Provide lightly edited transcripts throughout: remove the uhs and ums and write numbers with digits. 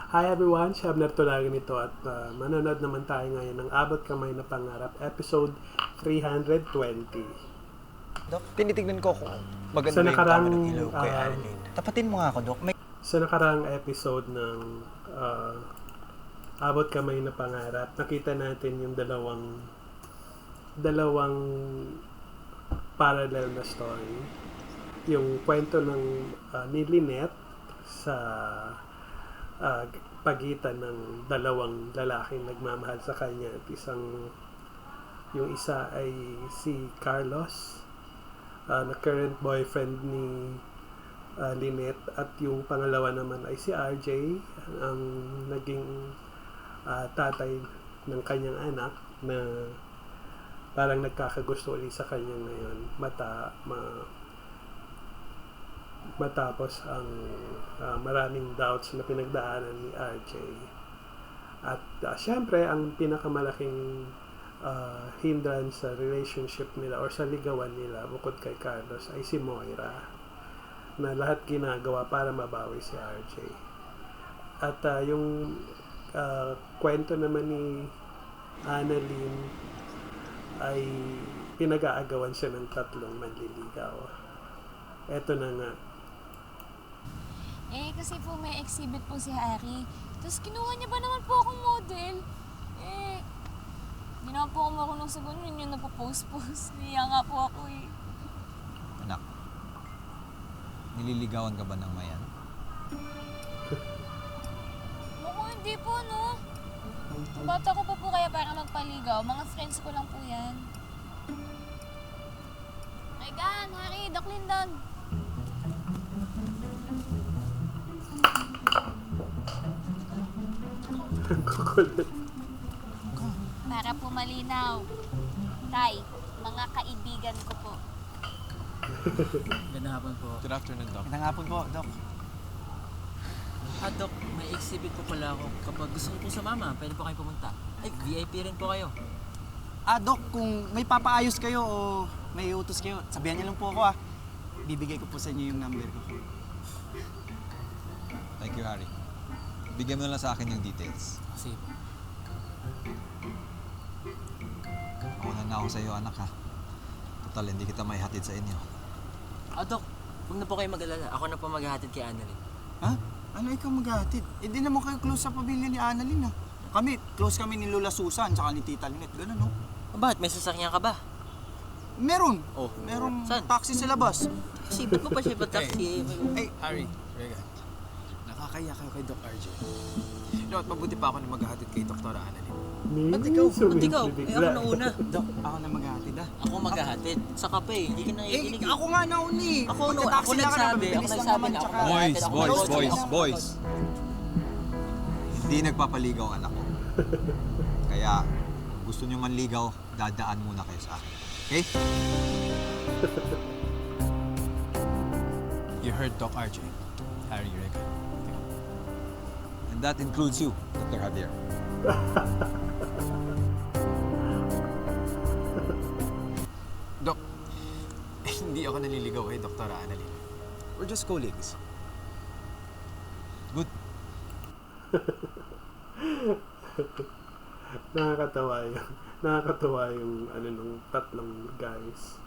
Hi everyone, Shab Nartulagan ito at manonood naman tayo ngayon ng Abot Kamay na Pangarap, episode 320. Dok, tinitignan ko kung Sa maganda yung nakarang, tama ng ilaw kay Annalyn. Tapatin mo nga ako, Dok. Sa nakarang episode ng Abot Kamay na Pangarap, nakita natin yung dalawang parallel na story. Yung kwento ng ni Lynette sa pagitan ng dalawang lalaking nagmamahal sa kanya at yung isa ay si Carlos na current boyfriend ni Lynette at yung pangalawa naman ay si RJ ang naging tatay ng kanyang anak na parang nagkakagusto ulit sa kanya ngayon matapos ang maraming doubts na pinagdaanan ni RJ. At syempre, ang pinakamalaking hindrance sa relationship nila or sa ligawan nila bukod kay Carlos ay si Moira na lahat ginagawa para mabawi si RJ. At yung kwento naman ni Annalyn ay pinag-aagawan siya ng tatlong manliligaw. Eto na nga. Kasi po may exhibit po si Harry. Tapos kinuha niya ba naman po akong model? Hindi naman po ako marunong sa ganun. Yun yung napopost-post. Niya nga po ako Anak, nililigawan ka ba ng mayan? Mukhang hindi po, no? Bata ko pa po kaya para magpaligaw. Mga friends ko lang po yan. Megan, Harry, Doc Lyndon. Ang kukulit. Para po malinaw. Tay, mga kaibigan ko po. Gandang hapon po. Good afternoon, Doc. Magandang hapon po, Dok. Dok, may exhibit po pala ako. Kapag gusto niyo po sumama, pwede po kayo pumunta. Ay, VIP rin po kayo. Dok, kung may papaayos kayo o may utos kayo, sabihan niyo lang po ako Bibigay ko po sa inyo yung number ko. Thank you, Harry. Bigyan mo na lang sa akin yung details. Kasi, Mauna na ako sa iyo, anak, ha? Total, hindi kita maihatid sa inyo. Dok, huwag na po kayo mag-alala. Ako na po maghahatid kay Annalyn. Ha? Ano ikaw maghahatid? Di naman kayo close sa pamilya ni Annalyn, Kami, close kami ni Lola Susan tsaka ni Tita Lynette. Ganun, Bakit? May sasakyan ka ba? Meron. Oh. Merong Saan? taxi sa labas. Kasi ba't mo pa siya taxi? Ay, Harry, Regan, nakakaya kayo kay Doc RJ. At mabuti pa ako na maghahatid kay Dr. Annalyn. Ba't ikaw? Ba't ikaw? Ako na una. Dok, ako na maghahatid, Ako maghahatid. Saka pa Hindi ka nakikinig. ako nga nauni. Ako Magta-taxi lang nagsabi. mabilis Ako lang nagsabi naman, na ako tsaka- maghahatid. Ako maghahatid. Boys! Hindi nagpapaligaw ang anak ko. Kaya, kung gusto niyo manligaw, dadaan muna kayo sa akin. Okay? You heard Doc RJ, Harry Regan. And that includes you, Dr. Javier. Doc, hindi ako naliligaw kay Dr. Annalyn. We're just colleagues. Good. Nakakatawa yung nung tatlong guys.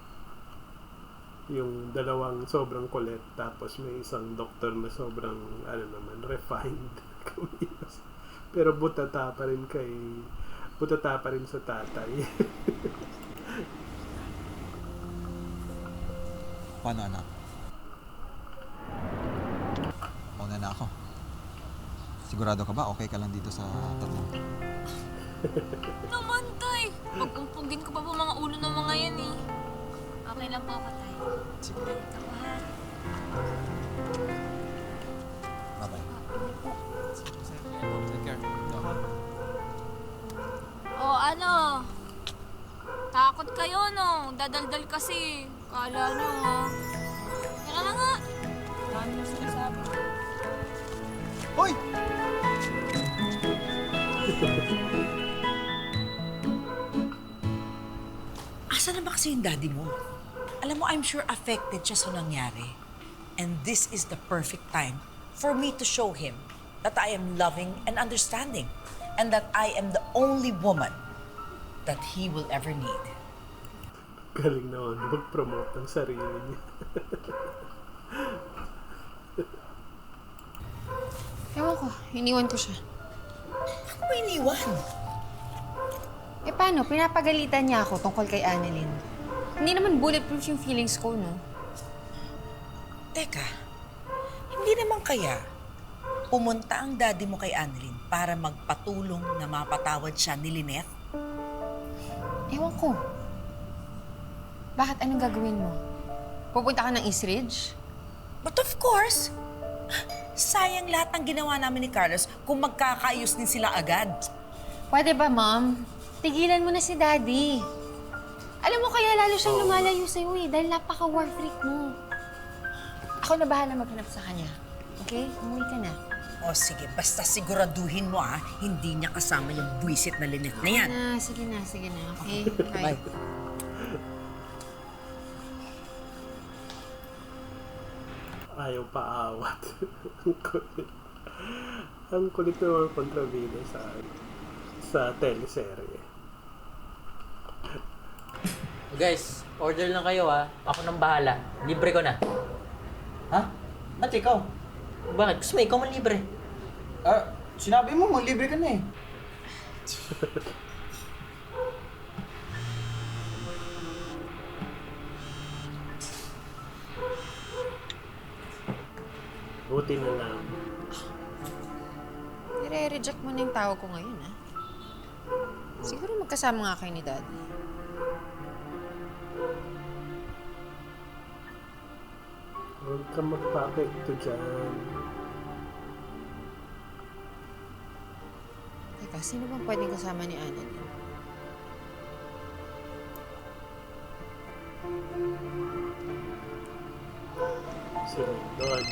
Yung dalawang sobrang kulit tapos may isang doktor na sobrang refined. Pero butata pa rin sa tatay. Paano, anak? Mauna na ako. Sigurado ka ba? Okay ka lang dito sa tatlong? Naman, Tay! Pagpumpugin ko pa po mga ulo ng mga yan Okay lang po ako, Tay. Sige. Dito ko, ha? Bye-bye. Take care. Doc. Takot kayo, no? Dadaldal kasi. Kala nyo, Tara na nga. Dami mo sinasabi. Hoy! Asa na ba kasi yung daddy mo? Alam mo, I'm sure affected siya sa nangyari. And this is the perfect time for me to show him that I am loving and understanding, and that I am the only woman that he will ever need. Galing naman mag-promote ng sarili niya. Ewan ko, iniwan ko siya. Ako ba iniwan? Eh paano, pinapagalitan niya ako tungkol kay Annalyn. Hindi naman bulletproof yung feelings ko, no? Teka, hindi naman kaya pumunta ang daddy mo kay Annalyn para magpatulong na mapatawad siya ni Lynette? Ewan ko. Bakit anong gagawin mo? Pupunta ka ng East Ridge? But of course, sayang lahat ng ginawa namin ni Carlos kung magkakaayos din sila agad. Pwede ba, Mom? Tigilan mo na si Daddy. Alam mo, kaya lalo siyang lumalayo sa'yo eh, dahil napaka-war freak mo. Ako na bahala maghanap sa kanya. Okay? Umuwi ka na. O sige, basta siguraduhin mo hindi niya kasama yung buwisit na Lynette na yan. Sige na. Okay? Bye. Ayaw paawat. Ang kulit. Ang kulit naman kontrabida sa teleserye. Guys, order lang kayo ha. Ako nang bahala. Libre ko na. Ha? Ba't ikaw? Bakit? Gusto mo ikaw man libre? Sinabi mo, libre ka na eh. Buti na lang. Nire-reject mo na yung tawag ko ngayon, ha? Siguro magkasama nga kayo ni Daddy. Huwag ka magpapekto dyan. Teka, sino bang pwedeng kasama ni Annalyn? Si Rondon.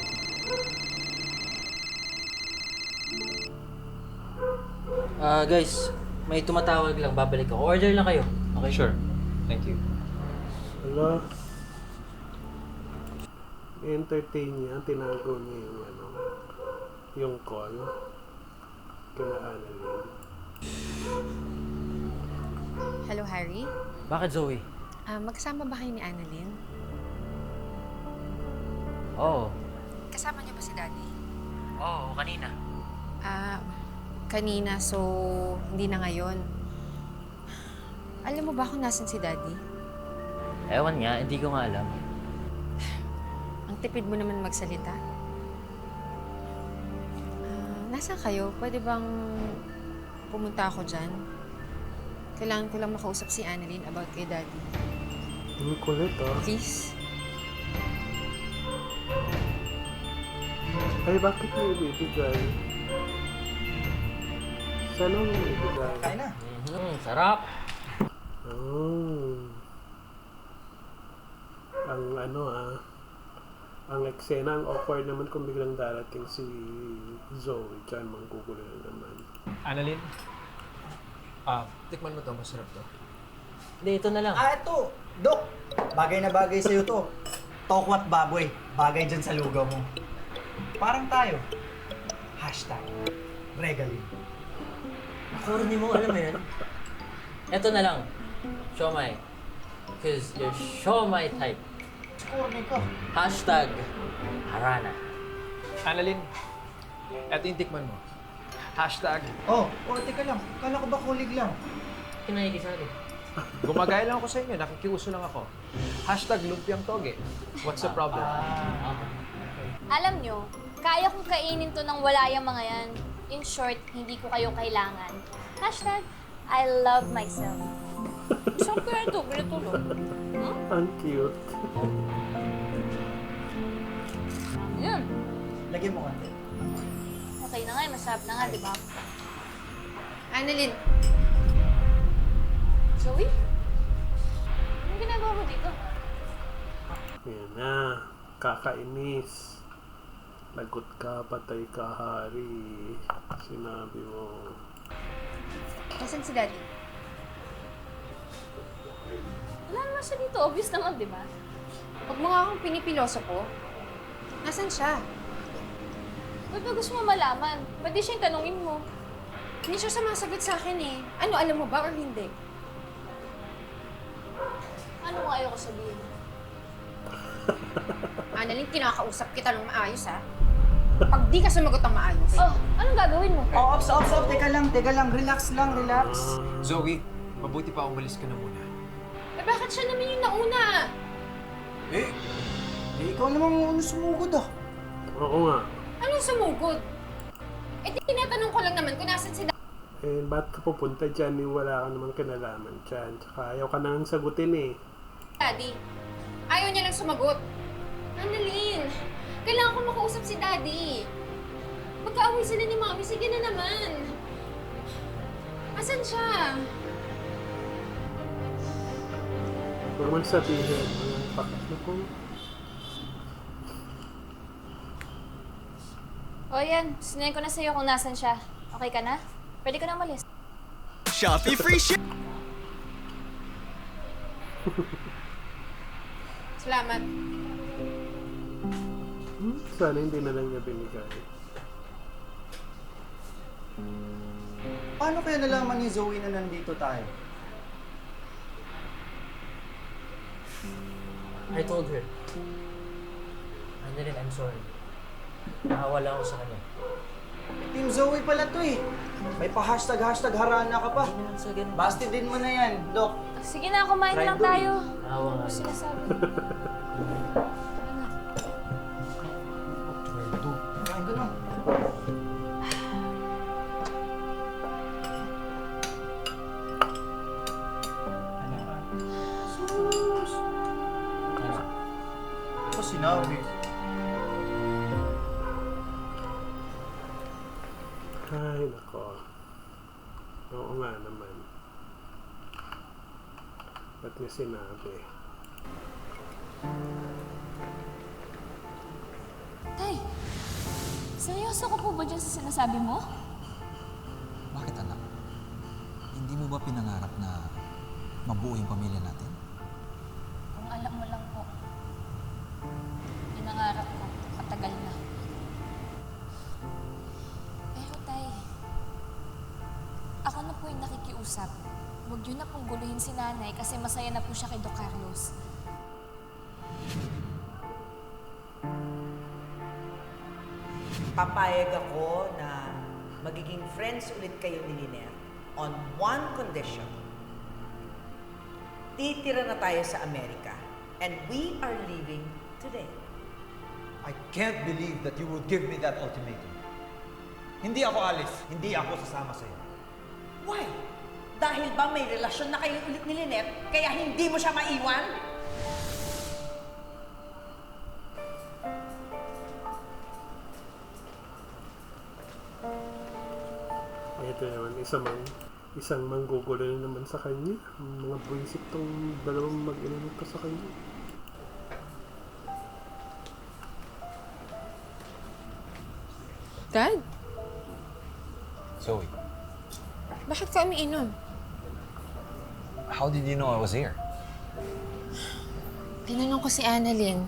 Guys, may tumatawag lang. Babalik ako. Order lang kayo. Okay? Sure. Thank you. Wala. Entertain niya. Tinago niya yung call. Kina Annalyn. Hello, Harry? Bakit, Zoe? Magkasama ba kayo ni Annalyn? Oo. Kasama niyo ba si Daddy? Oo, kanina. Kanina, so hindi na ngayon. Alam mo ba kung nasan si Daddy? Ewan nga, hindi ko nga alam. Ang tipid mo naman magsalita. Nasaan kayo? Pwede bang pumunta ako dyan? Kailangan ko lang makausap si Annalyn about kay Daddy. Ang kulit, Please? Ay, bakit mo ibibigay? Sana mo ibibigay? Kaya na. Sarap! Ang eksena, ang awkward naman kung biglang darating si Zoe. Diyan, manggugulo na naman. Annalyn? Tikman mo to. Masarap to. Hindi, ito na lang. Ito! Dok! Bagay na bagay sa'yo to. Tokwat baboy. Bagay dyan sa lugaw mo. Parang tayo. #Regalin. Corny mo, alam mo yan? Ito na lang. Siomai. Because you're siomai type. Corny ka. #Harana. Annalyn, eto yung tikman mo. Teka lang. Kala ko ba kulig lang? Kinakikisali. Gumagaya lang ako sa inyo. Nakikiuso lang ako. #lumpiang toge. What's the problem? Alam nyo, kaya kong kainin to ng wala yung mga yan. In short, hindi ko kayo kailangan. #I love myself. Isang kaya ito, ganito to. Ang cute. Yun. Lagyan mo konti. Okay na nga, masarap na nga, di ba? Annalyn, Zoe? Anong ginagawa mo dito? Yan na. Kakainis. Lagot ka, patay ka, Hari. Sinabi mo. nasan si Daddy? Wala naman siya dito. Obvious naman, di ba? Huwag mo nga akong pinipiloso po. Nasaan siya? Ba't ba gusto mo malaman? Ba't di siya yung tanungin mo? Hindi siya sumasagot sa akin eh. Ano, alam mo ba or hindi? Ano nga ayoko sabihin? Annalyn, kinakausap kita ng maayos ha. Pag di ka sumagot ng maayos. Oh, anong gagawin mo? Oh, ops. Teka lang. Relax lang, relax. Zoe, mabuti pa umalis ka na muna. Eh bakit siya naman yung nauna? Eh, ikaw namang ano sumugod ah. Oo nga. Anong sumugod? Eh tinatanong ko lang naman kung nasan si Eh, ba't ka pupunta dyan? Wala ka namang kinalaman dyan. Tsaka ayaw ka nang sagutin eh. Daddy. Ayaw niya lang sumagot. Annalyn, kailangan ko makausap si Daddy. Magkaaway sila ni Mami, sige na naman. Asan siya? Huwag man sabihin. Walang pakit ko. O yan, sinayin ko na sa'yo kung nasan siya. Okay ka na? Pwede ka na umalis. Shopee free ship! Salamat. Sana hindi na lang niya binigay. Paano kaya nalaman ni Zoe na nandito tayo? I told her. Annalyn, I'm sorry. Naawa lang ako sa kanya. Team Zoe pala to eh. May pa-hashtag harana ka pa. Hindi naman sa ganun. Basti din mo na yan, Doc. Sige na, kumain na lang tayo. Naawa nga. Ano sinasabi? Kain ka na. Sus! Ano sinabi? Ay, nako. Oo nga naman. Ba't niya sinabi? Tay, seryoso ka po ba dyan sa sinasabi mo? Bakit anak? Hindi mo ba pinangarap na mabuo yung pamilya natin? Kung alam mo lang po, pinangarap ko, matagal na. Pero tay, ako na po yung nakikiusap. Huwag yun na pong guluhin si nanay kasi masaya na po siya kay Doc Carlos. Papayag ako na magiging friends ulit kayo ni Lynette on one condition. Titira na tayo sa Amerika and we are leaving today. I can't believe that you would give me that ultimatum. Hindi ako alis. Hindi ako sasama sa'yo. Why? Dahil ba may relasyon na kayo ulit ni Lynette kaya hindi mo siya maiwan? Ito naman, isang manggugulo na naman sa kanya. Mga buwisit tong dalawang mag-inanong pa sa kanya. Dad, Zoe, bakit ka umiinom? how did you know I was here? Tinanong ko si Annalyn.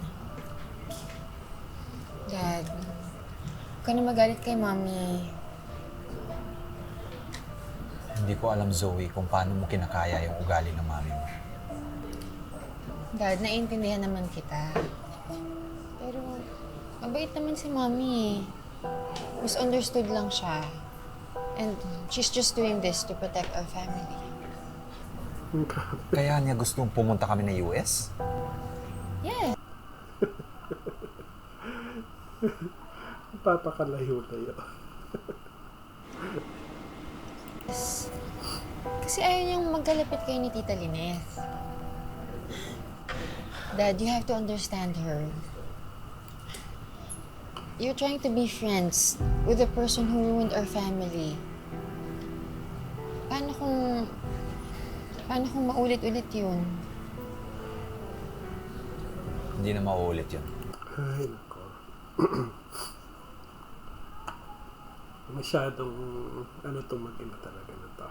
Dad, huwag ka na magalit kay Mami. Hindi ko alam, Zoe, kung paano mo kinakaya yung ugali ng mami mo. Dad, naiintindihan naman kita. Pero, mabait naman si Mami eh. Misunderstood lang siya. And she's just doing this to protect our family. Kaya niya gustong pumunta kami ng US? Yeah. Papakalayo-layo. Kasi ayaw niyang magkalapit kayo ni Tita Lynette. Dad, you have to understand her. You're trying to be friends with the person who ruined our family. Paano kung maulit-ulit yun? Hindi na mauulit yun. Ay, nako. Masyadong, itong mag-ina talaga na to.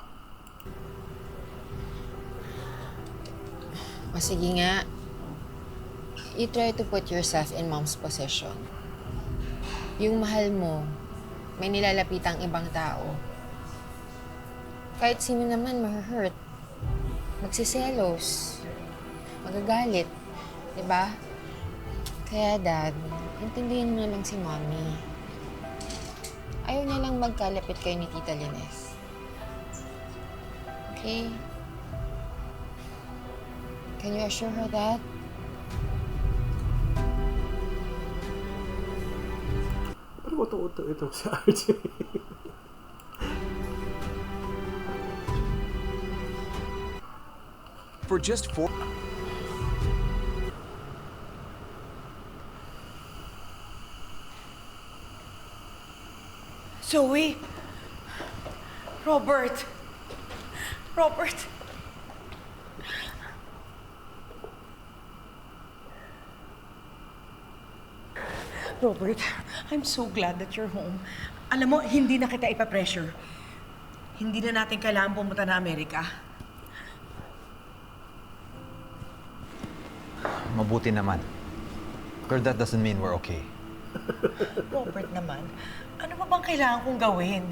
O sige nga, you try to put yourself in Mom's position. Yung mahal mo, may nilalapitang ibang tao, kahit sino naman ma-hurt, magsiselos, magagalit, di ba? Kaya Dad, intindihin mo na lang si Mommy. Ayaw niya lang magkalapit kayo ni Tita Lines. Okay? Can you assure her that? Parang uto-uto itong si RJ. For just 4... Zoe! Robert! Robert! Robert, I'm so glad that you're home. Alam mo, hindi na kita ipapressure. Hindi na natin kailangan pumunta na Amerika. Mabuti naman. Pero that doesn't mean we're okay. Robert naman, ano pa bang kailangan kong gawin?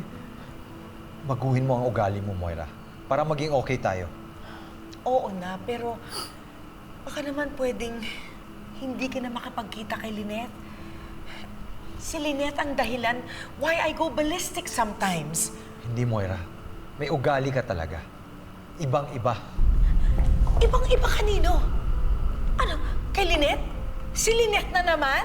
Baguhin mo ang ugali mo, Moira. Para maging okay tayo. Oo na, pero baka naman pwedeng hindi ka na makapagkita kay Lynette. Si Lynette ang dahilan why I go ballistic sometimes. Hindi, Moira. May ugali ka talaga. Ibang-iba. Ibang-iba kanino? Ano, kay Lynette? Si Lynette na naman?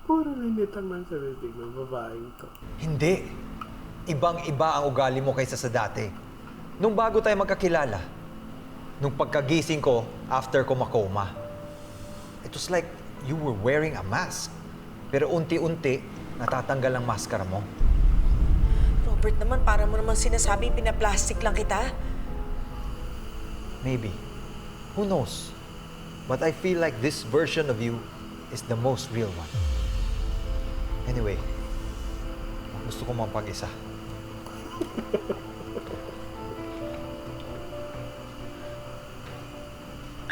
Puro linit ang nasa bibig ng babaeng to. Hindi. Ibang-iba ang ugali mo kaysa sa dati. Nung bago tayo magkakilala, nung pagkagising ko after ko makoma, it was like you were wearing a mask. Pero unti-unti, natatanggal ang maskara mo. Robert naman, para mo naman sinasabi, pinaplastic lang kita. Maybe. Who knows? But I feel like this version of you is the most real one. Anyway, gusto ko mapag-isa.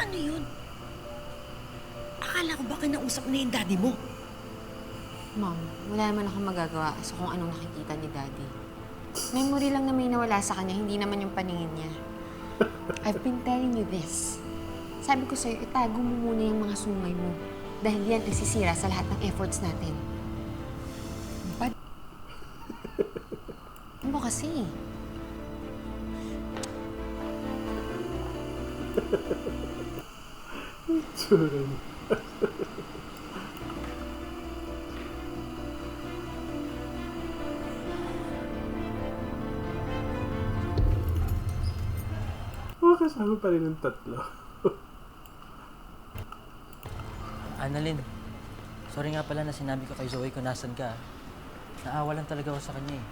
Ano yun? Akala ko ba kinausap na yung daddy mo? Mom, wala naman akong magagawa sa kung anong nakikita ni Daddy. Memory lang na may nawala sa kanya, hindi naman yung paningin niya. I've been telling you this. Sabi ko sa'yo, itago mo muna yung mga sungay mo. Dahil yan ay sisira sa lahat ng efforts natin. But... Ano kasi? Tsura niya. Kasama pa rin ng tatlo. Annalyn, sorry nga pala na sinabi ko kay Zoe kung nasan ka. Naawa lang talaga ako sa kanya eh.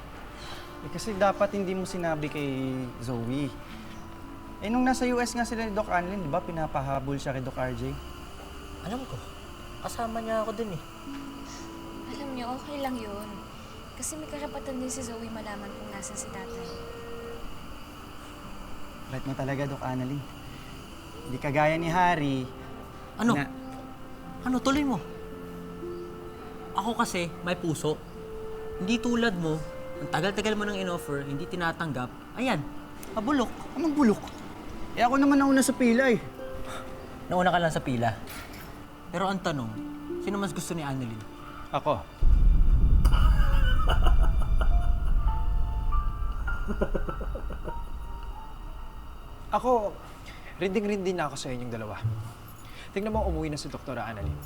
Kasi dapat hindi mo sinabi kay Zoe. Eh, nung nasa US nga sila ni Doc Annalyn, di ba, pinapahabol siya kay Doc RJ? Alam ko, kasama niya ako dun eh. Alam niyo, okay lang yun. Kasi may karapatan din si Zoe malaman kung nasan si tatay. Right mo talaga, Doc Annalyn. Hindi kagaya ni Harry. Ano? Na- Ano, tuloy mo. Ako kasi, may puso. Hindi tulad mo, ang tagal-tagal mo nang in-offer, hindi tinatanggap. Ayan, pabulok. Anong bulok? Eh, ako naman nauna sa pila eh. Nauna ka lang sa pila. Pero ang tanong, sino mas gusto ni Annalyn? Ako. Ako, rinding-rinding na ako sa inyong dalawa. Tingnan mo, umuwi na si Dr. Annalyn.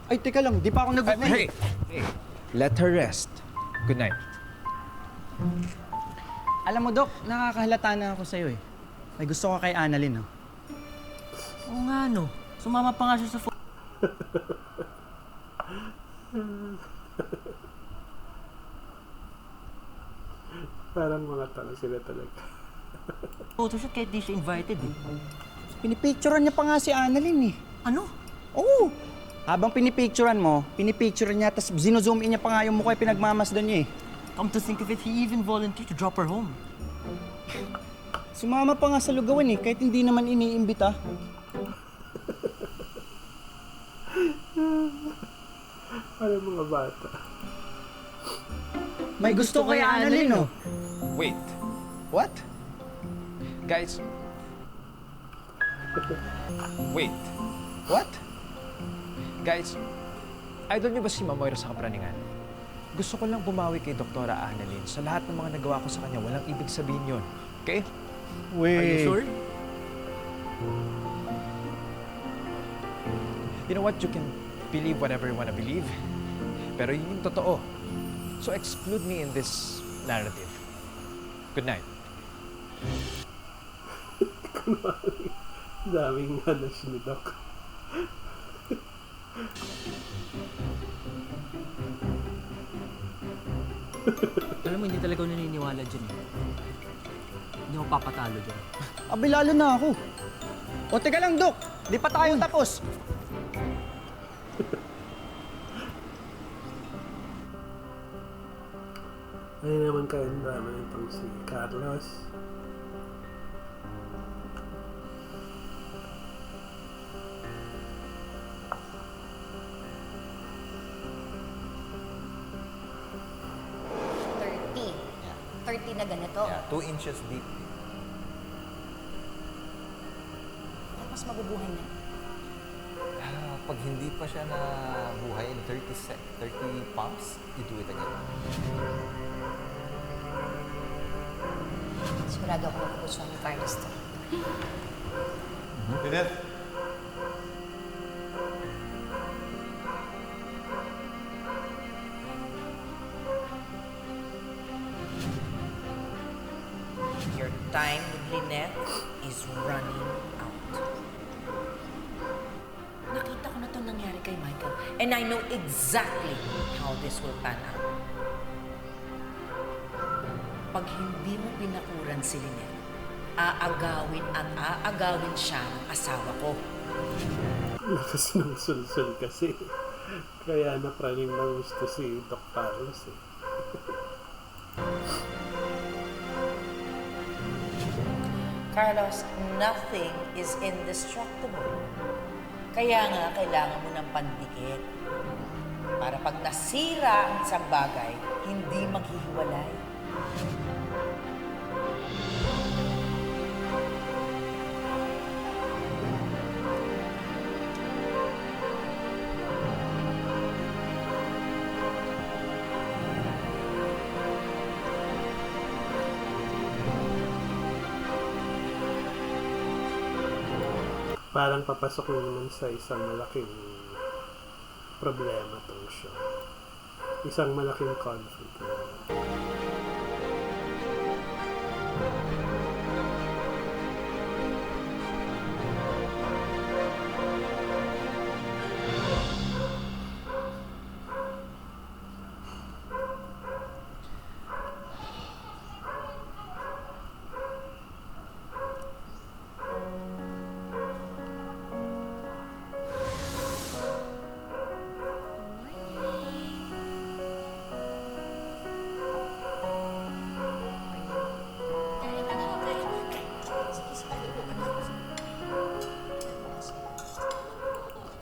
Ay, teka lang, di pa ako nag-uwi. Hey! Let her rest. Good night. Alam mo, Doc, nakakahalata na ako sa'yo eh. May gusto ko kay Annalyn, no? Oo nga no, sumama pa nga siya sa Parang mga tao sila talaga. photoshoot kahit di siya invited eh. Pinipicturean niya pa nga si Annalyn eh. Ano? Oo! Habang pinipicturean mo, pinipicturean niya, tapos zino-zoom in niya pa nga yung mukha yung pinagmamasdan niya eh. Come to think of it, he even volunteered to drop her home. Sumama pa nga sa lugawan eh, kahit hindi naman iniimbita. Ano mga bata? May gusto kay Annalyn, oh. Wait. What? Guys. Wait. What? Guys, idol niyo ba si Ma'am Moira sa Kapraningan? Gusto ko lang bumawi kay Doktora Annalyn. Sa lahat ng mga nagawa ko sa kanya, walang ibig sabihin yun. Okay? Are you sure? You know what? You can believe whatever you wanna believe. Pero yun yung totoo. So exclude me in this narrative. Good night. Daming halos ni Doc. Alam mo, hindi talaga ako naniniwala dyan. Hindi ako papatalo dyan. Abi, lalo na ako. O, teka lang, Dok. Di pa tayo tapos. Ano naman kayang drama nitong si Carlos? Yeah. 30 na ganito. Yeah, 2 inches deep. Mas mabubuhay na. Pag hindi pa siya na buhay in 30 pumps, you do it again. Sigurado ako mapupusuan ni Carlos to. Lynette! Your time with Lynette is running out. Nakita ko na itong nangyari kay Michael, and I know exactly how this will pan out. Pag hindi mo binakuran si Lynette, aagawin at aagawin siya ng asawa ko. Lakas ng sulsul kasi. Kaya napraning na gusto si Doc Carlos eh. Carlos, nothing is indestructible. Kaya nga, kailangan mo ng pandikit. Para pag nasira ang isang bagay, hindi maghihiwalay. Parang papasok na naman sa isang malaking problema tong show. Isang malaking conflict.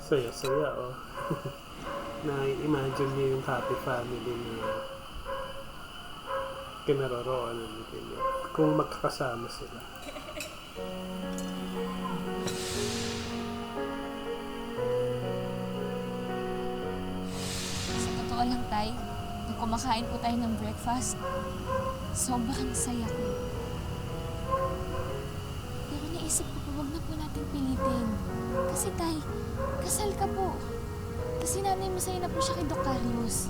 Saya-saya, oh. Na-imagine niyo yung happy family na kinaroroonan ni Lynette. Kung magkakasama sila. Sa totoo lang, Tay, nung kumakain po tayo ng breakfast, sobrang saya ko. Pero naisip ko po, wag na po natin pilitin. Kasi, Tay, kasal ka po. Kasi nanay masaya na po siya kay Doc Carlos.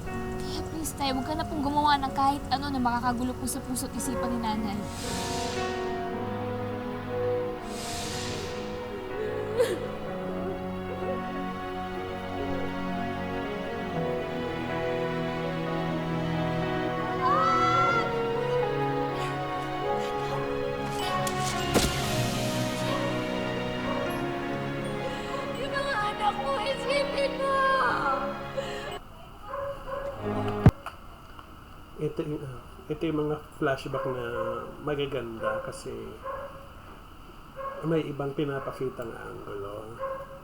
Kaya please, Tay, huwag ka na pong gumawa ng kahit ano na makakagulo po sa puso't isipan ni nanay. Yung mga anak mo, isipin mo! Ito yung mga flashback na magaganda kasi may ibang pinapakitang angulo.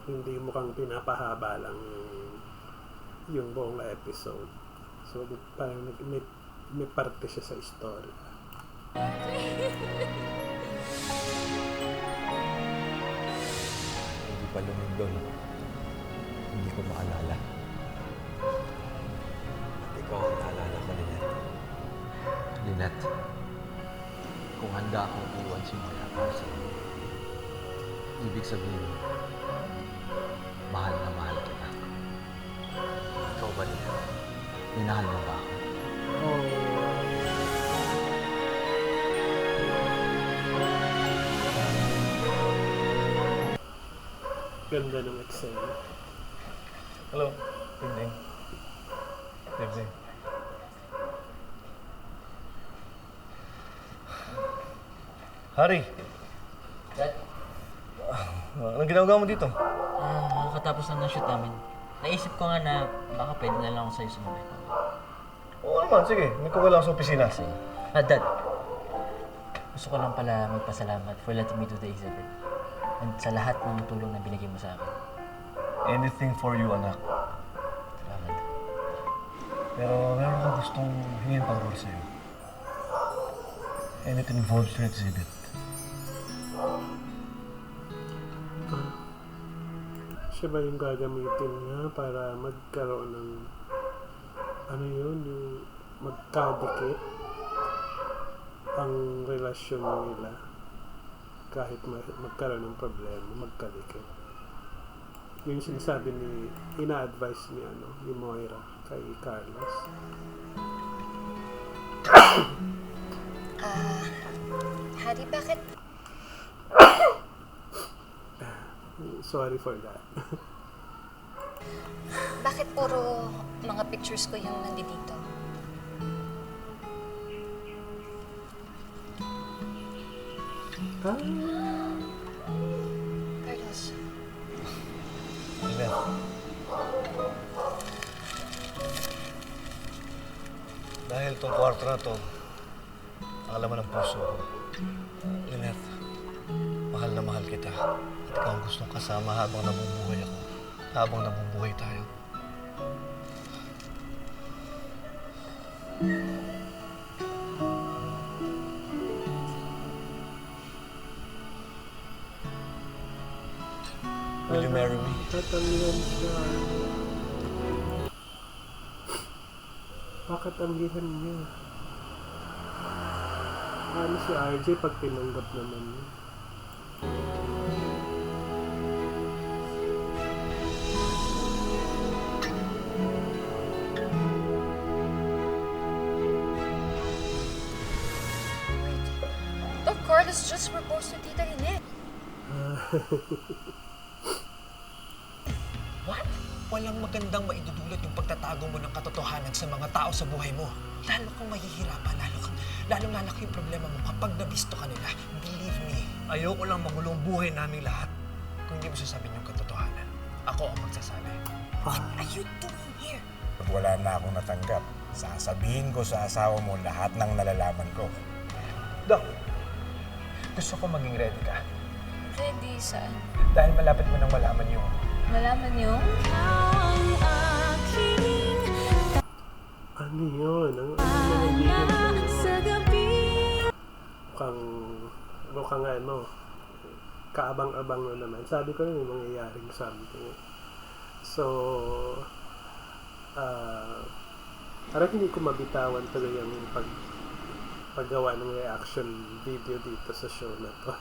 Hindi mukhang pinapahaba lang yung buong episode. So, parang may parte siya sa story. Hindi pa lumindol. Hindi ko maalala. At ikaw ang naalala ko, Lynette. Lynette, kung handa akong iwan si Moira para sa'yo, ibig sabihin, mahal na mahal kita. Ikaw ba, Lynette? Minahal mo ba ako? Ganda ng eksena. Hello. Evening. Evening. Hari, Dad, anong ginagawa mo dito? kakatapos lang ng shoot namin. Naisip ko nga na baka pwede na lang ako sa'yo sumabay. Oo naman, sige. May kukulang sa opisina. Dad, gusto ko lang pala magpasalamat for letting me do the exhibit. And sa lahat ng tulong na binigay mo sa akin. Anything for you, anak. Salamat. Pero meron akong gustong hingin pabor sa'yo. And it involves your exhibit. Siya ba yung gagamitin niya para magkaroon ng yung magkadikit ang relasyon nila kahit magkaroon ng problema, magkadikit. Yung sinasabi ina-advise ni Moira kay Carlos. Hari, bakit? Sorry for that. Bakit puro mga pictures ko yung nandito? Carlos. Lynette. Dahil itong kwarto na to, ang laman ng puso ko. Lynette, mahal na mahal kita. At ikaw ang gustong kasama habang nabubuhay ako. Habang nabubuhay tayo. Will you marry me? Tatangihan siya. Bakit tanggihan niya? Ano si RJ pag tinanggap naman niya? Doc Carlos just proposed to Tita Lynette. What? Walang magandang maidudulot yung pagtatago mo ng katotohanan sa mga tao sa buhay mo. Lalo kang mahihirapan, lalong lalaki yung problema mo kapag nabisto ka nila. Believe me, ayoko lang magulong buhay namin lahat kung hindi mo sasabihin yung katotohanan. Ako ang magsasabi. What are you doing here? Pag wala na akong natanggap, sasabihin ko sa asawa mo lahat ng nalalaman ko. Doc, gusto ko maging ready ka. Ready saan? Dahil malapit mo nang malaman yung Malaman niyo? Ano yun? Ang nangyayari mukhang kaabang-abang na naman. Sabi ko rin yung mangyayaring something. So, parang hindi ko mabitawan tuloy yung paggawa ng reaction video dito sa show na to.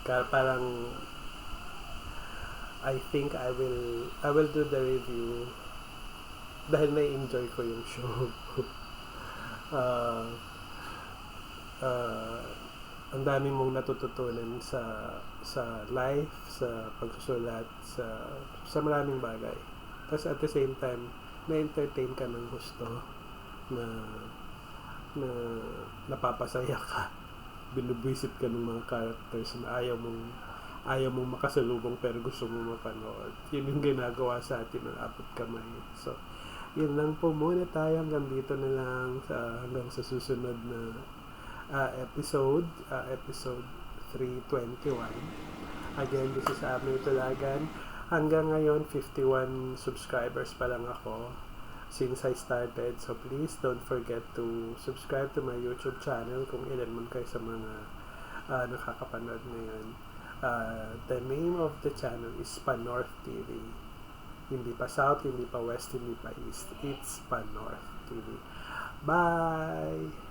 Parang I think I will do the review dahil na-enjoy ko yung show. Ang dami mong natututunan sa life, sa pagsusulat, sa maraming bagay. Tapos at the same time, na-entertain ka ng gusto na napapasaya ka. Binubwisit ka ng mga characters na ayaw mong makasalubong pero gusto mo mapanood. Yun yung ginagawa sa atin ng Abot Kamay. So, yun lang po muna tayo. Hanggang dito na lang hanggang sa susunod na episode 321. Again, this is Amir Tulagan. Hanggang ngayon, 51 subscribers pa lang ako since I started. So please don't forget to subscribe to my YouTube channel kung ilan man kayo sa mga nakakapanood ngayon. The name of the channel is Panorth TV. Hindi pa South, hindi pa West, hindi pa East. It's Panorth TV. Bye!